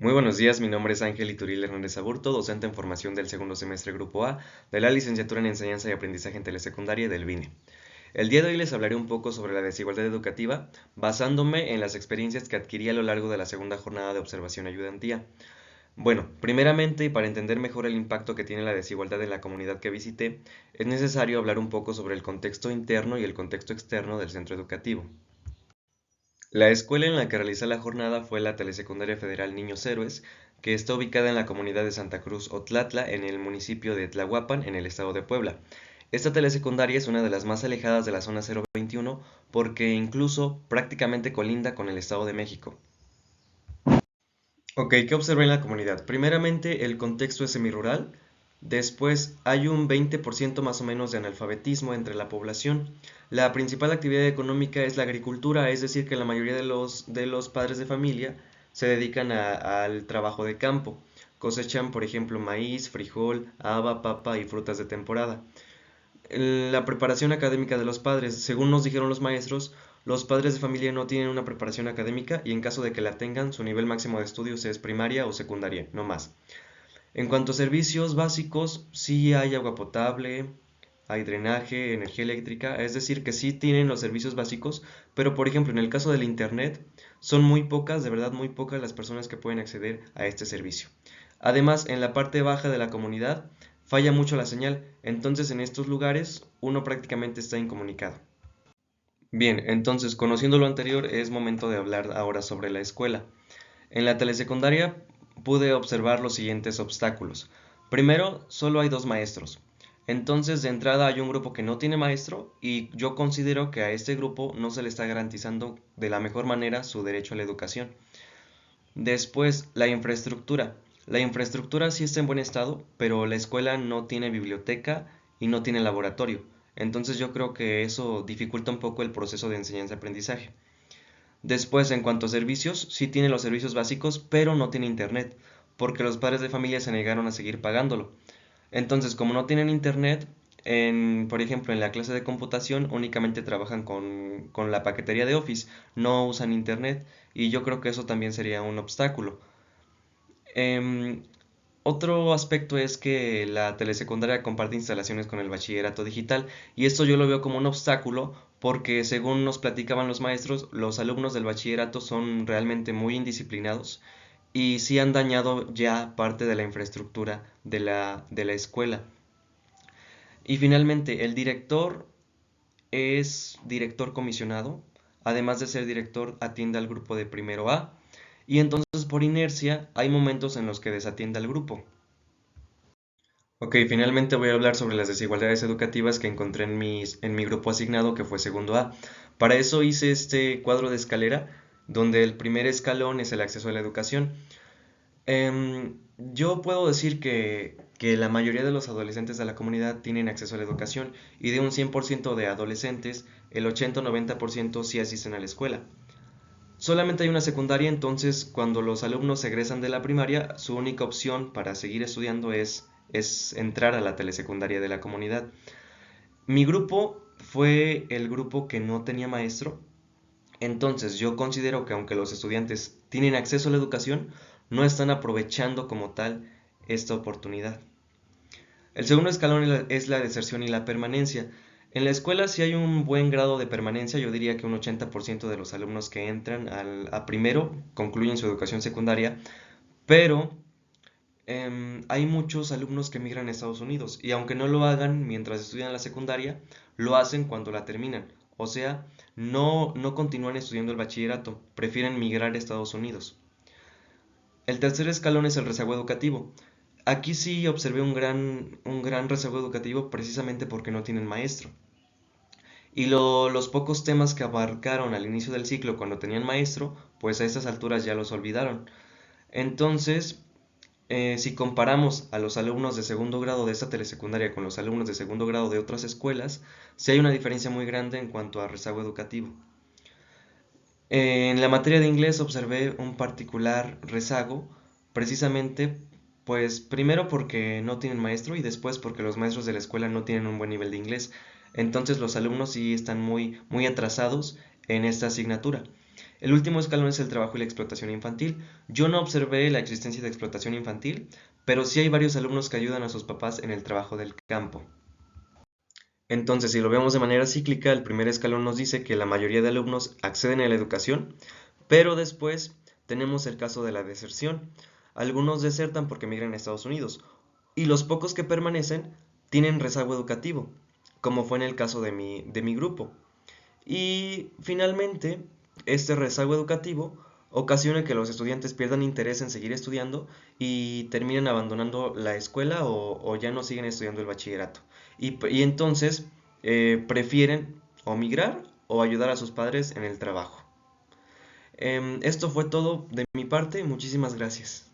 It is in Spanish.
Muy buenos días, mi nombre es Ángel Ituril Hernández Aburto, docente en formación del segundo semestre Grupo A de la Licenciatura en Enseñanza y Aprendizaje en Telesecundaria del BINE. El día de hoy les hablaré un poco sobre la desigualdad educativa, basándome en las experiencias que adquirí a lo largo de la segunda jornada de observación y ayudantía. Bueno, primeramente, y para entender mejor el impacto que tiene la desigualdad en la comunidad que visité, es necesario hablar un poco sobre el contexto interno y el contexto externo del centro educativo. La escuela en la que realicé la jornada fue la Telesecundaria Federal Niños Héroes, que está ubicada en la comunidad de Santa Cruz Otlatla, en el municipio de Tlahuapan, en el estado de Puebla. Esta telesecundaria es una de las más alejadas de la zona 021 porque incluso prácticamente colinda con el estado de México. Ok, ¿qué observé en la comunidad? Primeramente, el contexto es semirural. Después, hay un 20% más o menos de analfabetismo entre la población. La principal actividad económica es la agricultura, es decir, que la mayoría de los padres de familia se dedican al trabajo de campo. Cosechan, por ejemplo, maíz, frijol, haba, papa y frutas de temporada. La preparación académica de los padres. Según nos dijeron los padres de familia no tienen una preparación académica y en caso de que la tengan, su nivel máximo de estudios es primaria o secundaria, no más. En cuanto a servicios básicos, sí hay agua potable, hay drenaje, energía eléctrica, es decir, que sí tienen los servicios básicos, pero por ejemplo, en el caso del internet, son muy pocas, de verdad muy pocas las personas que pueden acceder a este servicio. Además, en la parte baja de la comunidad falla mucho la señal, entonces en estos lugares uno prácticamente está incomunicado. Bien, entonces conociendo lo anterior es momento de hablar ahora sobre la escuela. En la telesecundaria pude observar los siguientes obstáculos. Primero, solo hay dos maestros. Entonces, de entrada hay un grupo que no tiene maestro y yo considero que a este grupo no se le está garantizando de la mejor manera su derecho a la educación. Después, la infraestructura. La infraestructura sí está en buen estado, pero la escuela no tiene biblioteca y no tiene laboratorio. Entonces yo creo que eso dificulta un poco el proceso de enseñanza-aprendizaje. Después, en cuanto a servicios, sí tiene los servicios básicos, pero no tiene internet, porque los padres de familia se negaron a seguir pagándolo. Entonces, como no tienen internet, por ejemplo, en la clase de computación únicamente trabajan con la paquetería de Office, no usan internet, y yo creo que eso también sería un obstáculo. Em, Otro aspecto es que la telesecundaria comparte instalaciones con el bachillerato digital y esto yo lo veo como un obstáculo porque según nos platicaban los maestros, los alumnos del bachillerato son realmente muy indisciplinados y sí han dañado ya parte de la infraestructura de la escuela. Y finalmente, el director es director comisionado, además de ser director atiende al grupo de primero A y entonces por inercia hay momentos en los que desatiende al grupo. Ok, finalmente voy a hablar sobre las desigualdades educativas que encontré en mi grupo asignado, que fue segundo A. Para eso hice este cuadro de escalera, donde el primer escalón es el acceso a la educación. Yo puedo decir que la mayoría de los adolescentes de la comunidad tienen acceso a la educación y de un 100% de adolescentes, el 80 o 90% sí asisten a la escuela. Solamente hay una secundaria, entonces cuando los alumnos egresan de la primaria, su única opción para seguir estudiando es entrar a la telesecundaria de la comunidad. Mi grupo fue el grupo que no tenía maestro, entonces yo considero que aunque los estudiantes tienen acceso a la educación, no están aprovechando como tal esta oportunidad. El segundo escalón es la deserción y la permanencia. En la escuela sí hay un buen grado de permanencia, yo diría que un 80% de los alumnos que entran a primero concluyen su educación secundaria, pero hay muchos alumnos que migran a Estados Unidos y aunque no lo hagan mientras estudian la secundaria, lo hacen cuando la terminan. O sea, no continúan estudiando el bachillerato, prefieren migrar a Estados Unidos. El tercer escalón es el rezago educativo. Aquí sí observé un gran rezago educativo precisamente porque no tienen maestro. Y los pocos temas que abarcaron al inicio del ciclo cuando tenían maestro, pues a estas alturas ya los olvidaron. Entonces, si comparamos a los alumnos de segundo grado de esta telesecundaria con los alumnos de segundo grado de otras escuelas, sí hay una diferencia muy grande en cuanto a rezago educativo. En la materia de inglés observé un particular rezago, precisamente, pues primero porque no tienen maestro y después porque los maestros de la escuela no tienen un buen nivel de inglés. Entonces los alumnos sí están muy, muy atrasados en esta asignatura. El último escalón es el trabajo y la explotación infantil. Yo no observé la existencia de explotación infantil, pero sí hay varios alumnos que ayudan a sus papás en el trabajo del campo. Entonces, si lo vemos de manera cíclica, el primer escalón nos dice que la mayoría de alumnos acceden a la educación, pero después tenemos el caso de la deserción. Algunos desertan porque migran a Estados Unidos, y los pocos que permanecen tienen rezago educativo, como fue en el caso de mi grupo. Y finalmente, este rezago educativo ocasiona que los estudiantes pierdan interés en seguir estudiando y terminen abandonando la escuela o ya no siguen estudiando el bachillerato. Y entonces prefieren o migrar o ayudar a sus padres en el trabajo. Esto fue todo de mi parte, muchísimas gracias.